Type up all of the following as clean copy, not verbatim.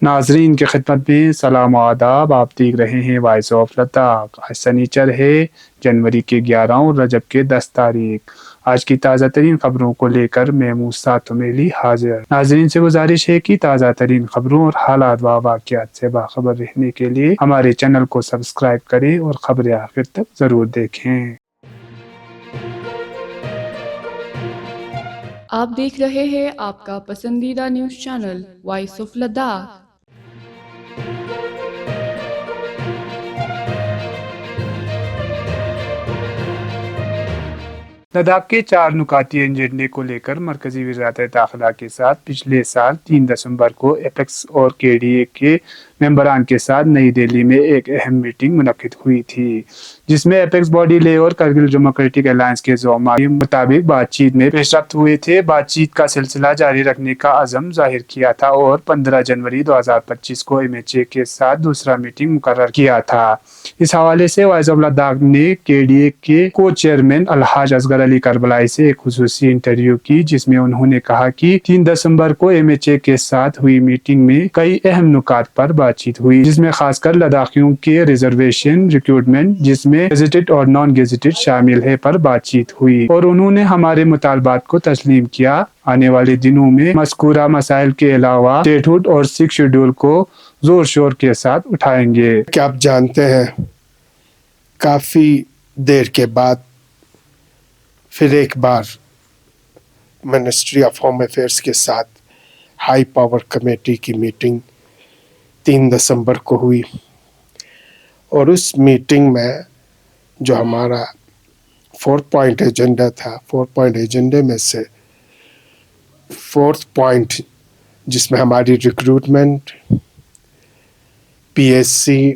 ناظرین کی خدمت میں سلام و آداب. آپ دیکھ رہے ہیں وائس آف لداخ. آج سنیچر ہے جنوری کے 11 اور رجب کے 10 تاریخ. آج کی تازہ ترین خبروں کو لے کر میں موسیٰ تمیلی حاضر. ناظرین سے گزارش ہے کہ تازہ ترین خبروں اور حالات و واقعات سے باخبر رہنے کے لیے ہمارے چینل کو سبسکرائب کریں اور خبریں آخر تک ضرور دیکھیں. آپ دیکھ رہے ہیں آپ کا پسندیدہ news channel Voice of Ladakh. Ladakh کے 4 نکاتی ایجنڈے کو لے کر مرکزی وزارت داخلہ کے ساتھ پچھلے سال 3 دسمبر کو ایپیکس اور KDA کے ممبران کے ساتھ نئی دہلی میں ایک اہم میٹنگ منعقد ہوئی تھی، جس میں ایپیکس باڈی لے اور کرگل ڈیموکریٹک الائنس کے زعماء کے مطابق بات چیت میں پیش رفت ہوئے تھے. بات چیت کا سلسلہ جاری رکھنے کا عزم ظاہر کیا تھا اور 15 جنوری 2025 کو MHA کے ساتھ دوسرا میٹنگ مقرر کیا تھا. اس حوالے سے وائس آف لداخ نے KDA کے کو چیئرمین الحاج اصغر علی کربلائی سے ایک خصوصی انٹرویو کی، جس میں انہوں نے کہا کہ 3 دسمبر کو MHA کے ساتھ ہوئی میٹنگ میں کئی اہم نکات پر بات چیت ہوئی، جس میں خاص کر لداخیوں کے ریزرویشن، ریکروٹمنٹ جس میں گیزیٹڈ اور نان گیزیٹڈ شامل ہے پر بات چیت ہوئی، اور انہوں نے ہمارے مطالبات کو تسلیم کیا. آنے والے دنوں میں مذکورہ مسائل کے علاوہ اسٹیٹ ہوڈ اور 6 شیڈول کو زور شور کے ساتھ اٹھائیں گے. کیا آپ جانتے ہیں کافی دیر کے بعد پھر ایک بار منسٹری آف ہوم افیئرس کے ساتھ ہائی پاور کمیٹی کی میٹنگ 3 دسمبر کو ہوئی، اور اس میٹنگ میں جو ہمارا 4 پوائنٹ ایجنڈا تھا، 4 پوائنٹ ایجنڈے میں سے 4تھ پوائنٹ جس میں ہماری ریکروٹمنٹ، PSC،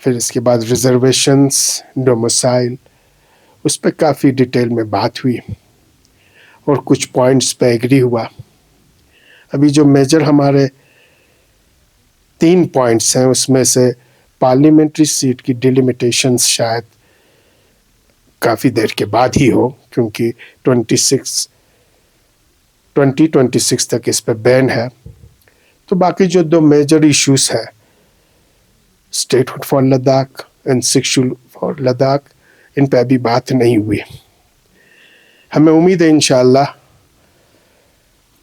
پھر اس کے بعد ریزرویشنز، ڈومیسائل، اس پہ کافی ڈیٹیل میں بات ہوئی اور کچھ پوائنٹس پہ ایگری ہوا. ابھی جو میجر ہمارے 3 پوائنٹس ہیں، اس میں سے پارلیمنٹری سیٹ کی ڈیلیمیٹیشنز شاید کافی دیر کے بعد ہی ہو، کیونکہ 2026 تک اس پہ بین ہے. تو باقی جو 2 میجر ایشوز ہیں، state hood for Ladakh and 6 schedule for Ladakh, ان پہ ابھی بات نہیں ہوئی. ہمیں امید ہے انشاءاللہ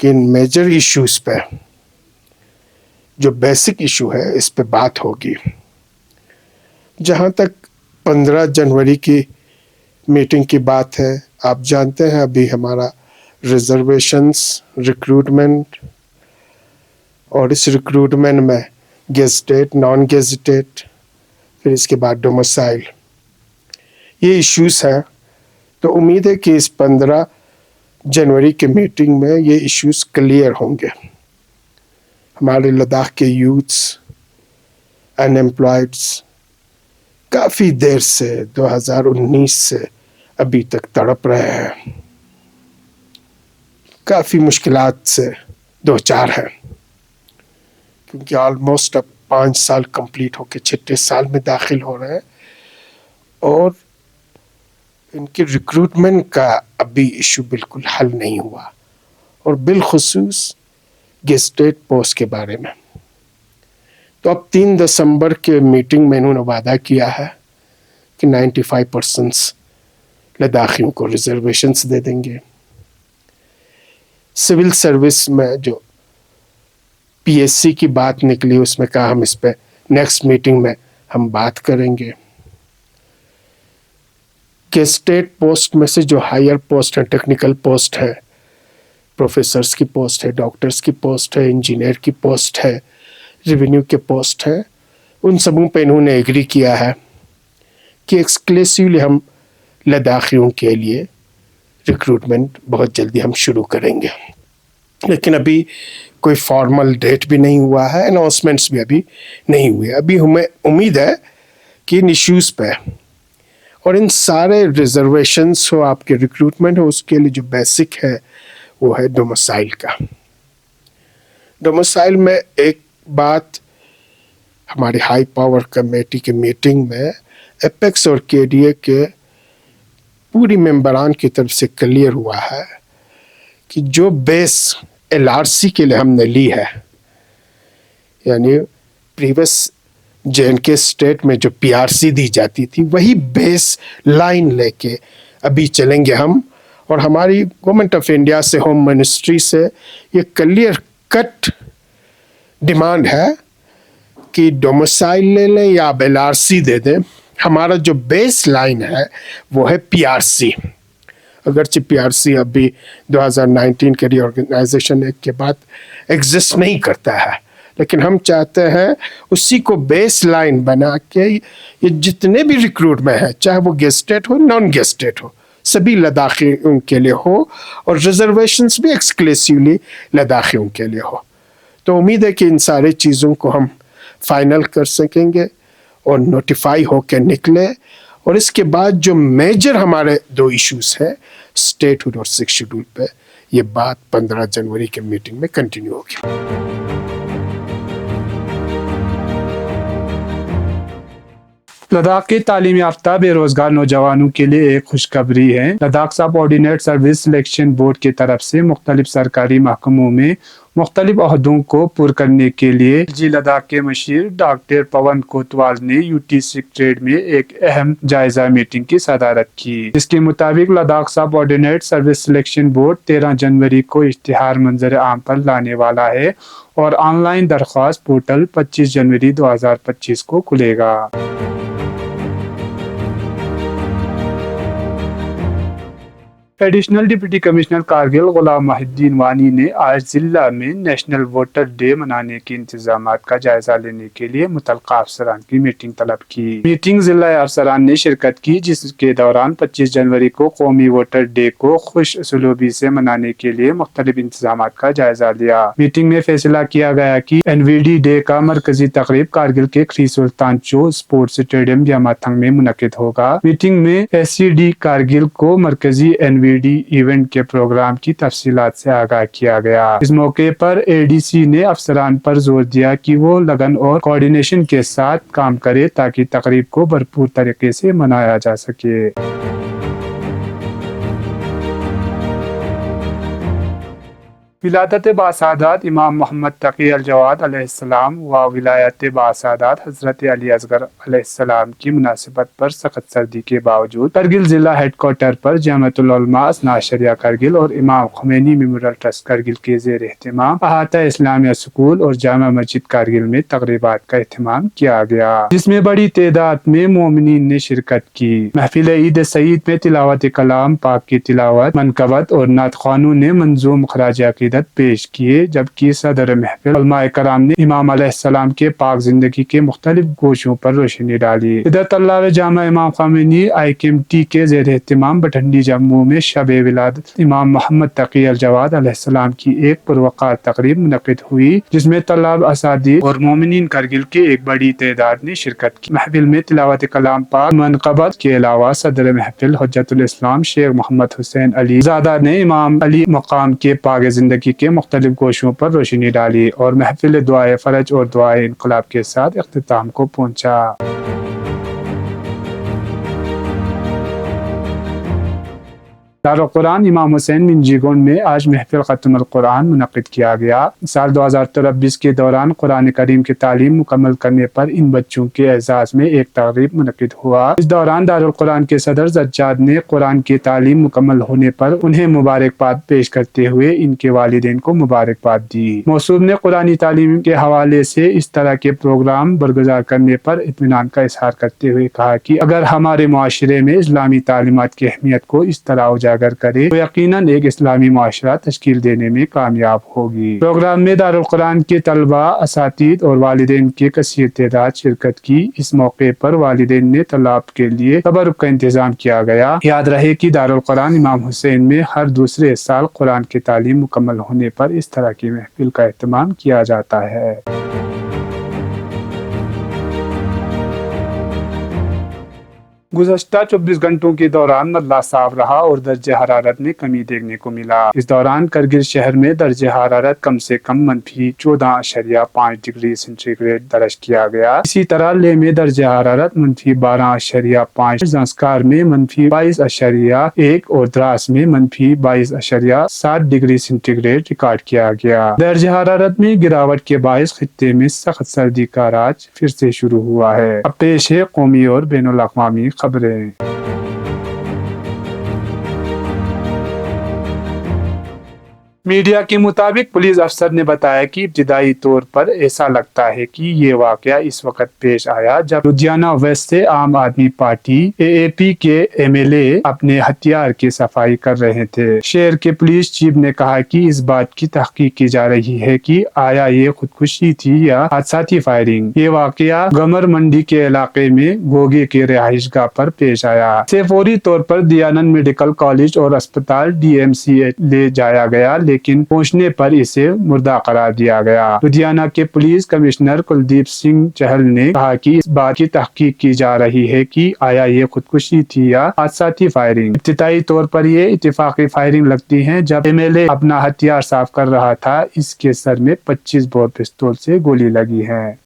کہ ان میجر ایشوز پہ، جو بیسک ایشو ہے، اس پہ بات ہوگی. جہاں تک 15 جنوری کی میٹنگ کی بات ہے، آپ جانتے ہیں ابھی ہمارا ریزرویشنز، ریکروٹمنٹ، اور اس ریکروٹمنٹ میں گیزیٹڈ، نان گیزیٹڈ، پھر اس کے بعد ڈومیسائل، یہ ایشوز ہیں. تو امید ہے کہ اس 15 جنوری کے میٹنگ میں یہ ایشوز کلیئر ہوں گے. ہمارے لداخ کے یوتھس، ان ایمپلائڈس کافی دیر سے 2019 سے ابھی تک تڑپ رہے ہیں، کافی مشکلات سے دوچار ہیں، کیونکہ آلموسٹ اب 5 سال کمپلیٹ ہو کے 6 سال میں داخل ہو رہے ہیں، اور ان کی ریکروٹمنٹ کا ابھی ایشو بالکل حل نہیں ہوا، اور بالخصوص گیزیٹڈ پوسٹ کے بارے میں. تو اب 3 دسمبر کے میٹنگ میں انہوں نے وعدہ کیا ہے کہ 95% لداخیوں کو ریزرویشنز دے دیں گے. سول سروس میں جو PSC کی بات نکلی، اس میں کہا ہم اس پہ نیکسٹ میٹنگ میں ہم بات کریں گے. گیزیٹڈ پوسٹ میں سے جو ہائر پوسٹ ہے، ٹیکنیکل پوسٹ ہے، پروفیسرز کی پوسٹ ہے، ڈاکٹرز کی پوسٹ ہے، انجینئر کی پوسٹ ہے، ریونیو کے پوسٹ ہے، ان سبوں پہ انہوں نے ایگری کیا ہے کہ ایکسکلیسیولی ہم لداخیوں کے لیے ریکروٹمنٹ بہت جلدی ہم شروع کریں گے. لیکن ابھی کوئی فارمل ڈیٹ بھی نہیں ہوا ہے، اناؤنسمنٹس بھی ابھی نہیں ہوئے. ابھی ہمیں امید ہے کہ ان ایشوز پہ اور ان سارے ریزرویشنز ہو، آپ کے ریکروٹمنٹ ہو، اس کے لیے جو بیسک ہے وہ ہے ڈومیسائل کا. ڈومیسائل میں ایک بات ہماری ہائی پاور کمیٹی کی میٹنگ میں ایپیکس اور KDA کے پوری ممبران کی طرف سے کلیئر ہوا ہے کہ جو بیس LRC के लिए हमने ली है, यानी प्रीवियस JNK स्टेट में जो PRC दी जाती थी वही बेस लाइन लेके अभी चलेंगे हम। और हमारी गवर्नमेंट ऑफ इंडिया से, होम मिनिस्ट्री से ये क्लियर कट डिमांड है कि डोमिसाइल ले लें या आप LRC दे दें। हमारा जो बेस लाइन है वो है PRC। अगरचे PRC अभी 2019 के रीऑर्गेनाइजेशन एक्ट के बाद एग्जिस्ट नहीं करता है, लेकिन हम चाहते हैं उसी को बेस लाइन बना के ये जितने भी रिक्रूटमेंट है, चाहे वो गेस्टेड हो नॉन गेस्टेड हो, सभी लद्दाखियों के लिए हो, और रिजर्वेशंस भी एक्सक्लूसिवली लद्दाखियों के लिए हो। तो उम्मीद है कि इन सारी चीज़ों को हम फाइनल कर सकेंगे और नोटिफाई होकर निकले। और इसके बाद जो मेजर हमारे 2 इश्यूज हैं, स्टेटहुड और 6th शेड्यूल पे, ये बात 15 जनवरी के मीटिंग में कंटिन्यू होगी। लद्दाख के तालीम याफ्ता बेरोजगार नौजवानों के लिए एक खुशखबरी है। लद्दाख सब ऑर्डिनेट सर्विस सिलेक्शन बोर्ड की तरफ से मुख्तलिफ सरकारी महकमों में मुख्तलिफ ओहदों को पुर करने के लिए जी लद्दाख के मशीर डॉक्टर पवन कोतवाल ने UT सेक्रेटरीट में एक अहम जायजा मीटिंग की सदारत की। इसके मुताबिक लद्दाख सब ऑर्डिनेट सर्विस सिलेक्शन बोर्ड 13 जनवरी को इश्तिहार मंजर आम पर लाने वाला है और ऑनलाइन दरख्वास्त पोर्टल 25 जनवरी 2025 को खुलेगा। एडिशनल डिप्टी कमिश्नर कारगिल गुलाम माहिद्दीन वानी ने आज जिला में नेशनल वोटर डे मनाने के इंतजामात का जायजा लेने के लिए मुतल्लिका अफसरान की मीटिंग तलब की। मीटिंग जिला अफसरान ने शिरकत की, जिसके दौरान 25 जनवरी को कौमी वोटर डे को खुश सलूबी से मनाने के लिए मुख्तलिफ इंतजामात का जायजा लिया। मीटिंग में फैसला किया गया कि NVD डे का मरकजी तकरीब कारगिल के ख्री सुल्तान चो स्पोर्ट्स स्टेडियम यामाथंग में मुनक्किद होगा। मीटिंग में SCD कारगिल को मरकजी NVD इवेंट के प्रोग्राम की तफसीलात से आगाह किया गया। इस मौके पर ADC ने अफसरान पर जोर दिया कि वो लगन और कोऑर्डिनेशन के साथ काम करे ताकि तकरीब को भरपूर तरीके से मनाया जा सके। विलादत बासादात इमाम मोहम्मद तकी अल जवाद अलैहिस्सलाम व विलायत बासादात हजरत अली असगर अलैहिस्सलाम की मुनासिबत पर सख्त सर्दी के बावजूद करगिल जिला हेडक्वार्टर पर जमाअतुल उलमा असना शरिया करगिल और इमाम खुमैनी मेमोरियल ट्रस्ट करगिल के ज़ेर एहतमाम अहाता इस्लामिया स्कूल और जामा मस्जिद करगिल में तकरीबात का एहतमाम किया गया, जिसमें बड़ी तादाद में मोमिनीन ने शिरकत की। महफिल ईद सईद में तिलावत कलाम पाक की तिलावत, मनकबत और नात ख़ानों ने मंजूम खराज अक़ीदत पेश किए, जबकि सदर महफिल उलमाए कराम ने इमाम अलैहिस्सलाम के पाक जिंदगी के मुख्तलिफ गोशों पर रोशनी डाली। इधर तल्लाव जामा इमाम ख़ामेनी IKMT के ज़ेर एहतमाम भटंडी जम्मू में शब विलादत इमाम मोहम्मद तकी अल जवाद अलैहिस्सलाम की एक पुरवकार तकरीब मुनक़िद हुई, जिसमें तल्लाब असादी और मोमिनीन करगिल के एक बड़ी तादाद ने शिरकत की। महफिल में तिलावत कलाम पाक, मनक़बत के अलावा सदर महफिल हुज्जतुल इस्लाम शेख मोहम्मद हुसैन अली ज़ादा ने इमाम अली मकाम के पाक जिंदगी के मुख्तलिफ गोशों पर रोशनी डाली और महफिल दुआए फरज और दुआए इनकलाब के साथ इख्तिताम को पहुंचा। दारुल कुरान इमाम हुसैन मिंजीगुंड में आज महफिल खत्मुल कुरान मुनक़िद किया गया। साल 2023 के दौरान कुरान करीम की तालीम मुकम्मल करने पर इन बच्चों के एजाज़ में एक तक़रीब मुनक़िद हुआ। इस दौरान दारुल कुरान के सदर जज्जाद ने कुरान की तालीम मुकम्मल होने पर उन्हें मुबारकबाद पेश करते हुए इनके वालिदैन को मुबारकबाद दी। मौसूम ने कुरानी तालीम के हवाले से इस तरह के प्रोग्राम बरगुज़ार करने पर इत्मीनान का इज़हार करते हुए कहा कि अगर हमारे मुआशरे में इस्लामी तालीमात की अहमियत को इस तरह अगर करे तो यकीनन एक इस्लामी मुआशरा तश्कील देने में कामयाब होगी। प्रोग्राम में दारुल कुरान के तलबा, असातिद और वालिदैन की कसीर तादाद शिरकत की। इस मौके पर वालिदैन ने तलाब के लिए तबरुक का इंतजाम किया गया। याद रहे कि दारुल कुरान इमाम हुसैन में हर दूसरे साल कुरान की तालीम मुकम्मल होने पर इस तरह की महफिल का एहतमाम किया जाता है। गुज़श्ता 24 घंटों के दौरान मल्ला साफ रहा और दर्जे हरारत में कमी देखने को मिला। इस दौरान करगिल शहर में दर्जे हरारत कम से कम -14.5 डिग्री सेंटीग्रेड दर्ज किया गया। इसी तरह लेह में दर्जे हरारत -12.5, ज़ंस्कार में -22.1 और द्रास में -22.7 डिग्री सेंटीग्रेड रिकॉर्ड किया गया। दर्जे हरारत में गिरावट के बायस खित्ते में सख्त सर्दी का राज फिर से शुरू हुआ है। अब पेश है कौमी और बैनुल अक़वामी खबरें। मीडिया के मुताबिक पुलिस अफसर ने बताया कि इब्तिदाई तौर पर ऐसा लगता है कि ये वाकया इस वक्त पेश आया जब लुधियाना वेस्ट से आम आदमी पार्टी AAP के MLA अपने हथियार की सफाई कर रहे थे। शहर के पुलिस चीफ ने कहा कि इस बात की तहकीक की जा रही है कि आया ये खुदकुशी थी या हादसाती फायरिंग। ये वाकया गमर मंडी के इलाके में गोगे के रिहाइशगाह पर पेश आया। इसे फौरी तौर पर दयानंद मेडिकल कॉलेज और अस्पताल DMCH ले जाया गया, लेकिन पहुंचने पर इसे मुर्दा करार दिया गया। लुधियाना के पुलिस कमिश्नर कुलदीप सिंह चहल ने कहा कि इस बात की तहकीक की जा रही है कि आया ये खुदकुशी थी या हादसाती फायरिंग। इब्तिदाई तौर पर ये इत्तेफाकी फायरिंग लगती है जब MLA अपना हथियार साफ कर रहा था। इसके सर में 25 बोर पिस्तौल से गोली लगी है।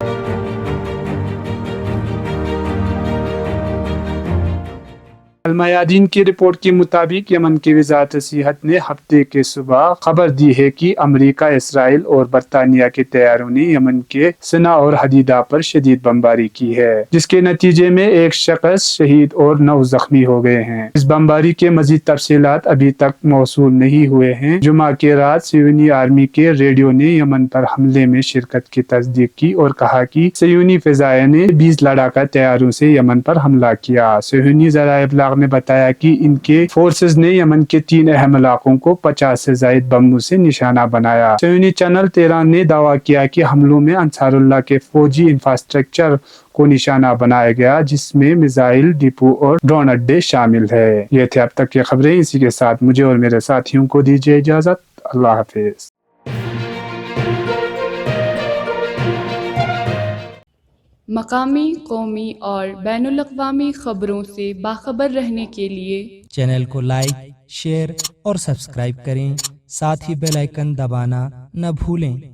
अलमयादीन की रिपोर्ट के मुताबिक यमन की वज़ारत सेहत ने हफ्ते के सुबह खबर दी है कि अमरीका, इसराइल और बरतानिया के तैयारों ने यमन के सना और हदीदा पर शदीद बमबारी की है, जिसके नतीजे में एक शख्स शहीद और 9 जख्मी हो गए हैं। इस बमबारी के मजीद तफसीलात अभी तक मौसूल नहीं हुए हैं। जुमा के रात सयूनी आर्मी के रेडियो ने यमन पर हमले में शिरकत की तस्दीक की और कहा कि सयूनी फ़िज़ाया ने 20 लड़ाका तैयारों से यमन पर हमला किया। सयूनी ज़राए ने बताया कि इनके फोर्सेस ने यमन के 3 अहम इलाकों को 50 से ज़ायद बमों से निशाना बनाया। सयूनी चैनल 13 ने दावा किया कि हमलों में अंसारुल्लाह के फौजी इंफ्रास्ट्रक्चर को निशाना बनाया गया, जिसमें मिसाइल डिपो और ड्रोन अड्डे शामिल है। ये थे अब तक की खबरें। इसी के साथ मुझे और मेरे साथियों को दीजिए इजाजत। अल्लाह हाफिज। मकामी, कौमी और बैनुल-अक़वामी खबरों से बाखबर रहने के लिए चैनल को लाइक, शेयर और सब्सक्राइब करें। साथ ही बेल आइकन दबाना न भूलें।